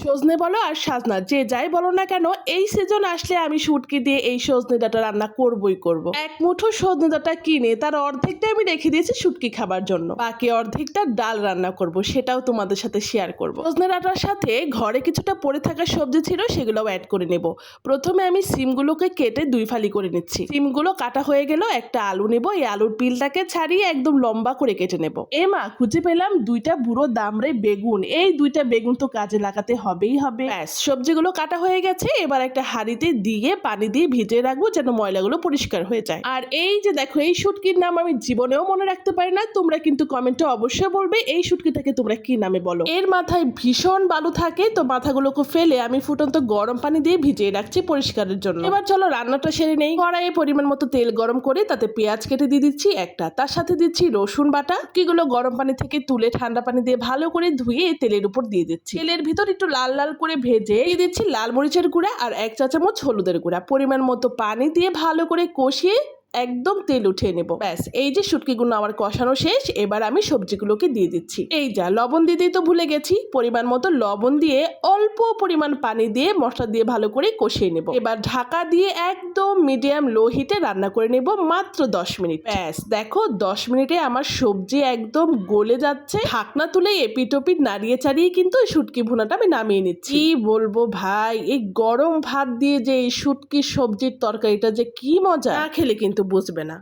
সজনে বলো আর সাজনা যে যাই বলো না কেন, এই সিজন আসলে আমি শুটকি দিয়ে এই সজনে ডাঁটা রান্না করবই করব। এক মুঠো সজনে ডাঁটা কিনে তার অর্ধেকটা আমি রেখে দিয়েছি শুটকি খাবার জন্য, বাকি অর্ধেকটা ডাল রান্না করব, সেটাও তোমাদের সাথে শেয়ার করব। সজনে ডাঁটার সাথে ঘরে কিছুটা পড়ে থাকা সবজি ছিল, সেগুলোও অ্যাড করে নেব। প্রথমে আমি সিমগুলোকে কেটে দুই ফালি করে নিচ্ছি। সিমগুলো কাটা হয়ে গেল, একটা আলু নেব, এই আলুর পিলটাকে ছাড়িয়ে একদম লম্বা করে কেটে নেব। খুঁজে পেলাম দুইটা বুড়ো দামড়ে বেগুন, এই দুইটা বেগুন তো কাজে লাগাতে হবেই হবে। ব্যাস, সবজিগুলো কাটা হয়ে গেছে, এবার একটা হাঁড়িতে দিয়ে পানি দিয়ে ভিজিয়ে রাখবো যেন ময়লাগুলো পরিষ্কার হয়ে যায়। আর এই যে দেখো, এই শুটকির নাম আমি জীবনেও মনে রাখতে পারি না, তোমরা কিন্তু কমেন্টে অবশ্যই বলবে এই শুটকিটাকে তোমরা কি নামে বলো। এর মাথায় ভীষণ বালু থাকে, তো মাথাগুলোকে ফেলে আমি ফুটন্ত গরম পানি দিয়ে ভিজিয়ে রাখছি পরিষ্কারের জন্য। এবার চলো রান্নাটা সেরে নেই। কড়াইয়ে পরিমাণ মতো তেল গরম করে তাতে পেঁয়াজ কেটে দিয়ে দিচ্ছি একটা, তার সাথে দিচ্ছি রসুন বাটা। কিগুলো গরম পানি থেকে তুলে ঠান্ডা পানি দিয়ে ভালো করে ধুয়ে তেলের উপর দিয়ে দিচ্ছি। তেলের ভিতর একটু লাল লাল করে ভেজে দিয়ে দিচ্ছি লাল মরিচের গুঁড়া আর 1 চা চামচ হলুদের গুঁড়া। পরিমাণ মতো পানি দিয়ে ভালো করে কষিয়ে একদম তেল উঠিয়ে নেব। ব্যাস, এই যে শুটকিগুলো আমার কষানো শেষ, এবার আমি সবজিগুলোকে দিয়ে দিচ্ছি। এই যা লবণ দিতেই তো ভুলে গেছি, পরিমাণ মতো লবণ দিয়ে অল্প পরিমাণ পানি দিয়ে মশলা দিয়ে ভালো করে কষিয়ে নেব। এবার ঢাকা দিয়ে একদম মিডিয়াম লো হিটে রান্না করে নেব মাত্র 10 মিনিট। ব্যাস দেখো, 10 মিনিটে আমার সবজি একদম গলে যাচ্ছে। ঢাকনা তুলে এপিট ওপিট নাড়িয়ে চাড়িয়ে কিন্তু এই শুটকি ভুনাটা আমি নামিয়ে নিচ্ছি। কি বলবো ভাই, এই গরম ভাত দিয়ে যে এই শুটকির সবজির তরকারিটা যে কি মজা, না খেলে কিন্তু বুঝবে না।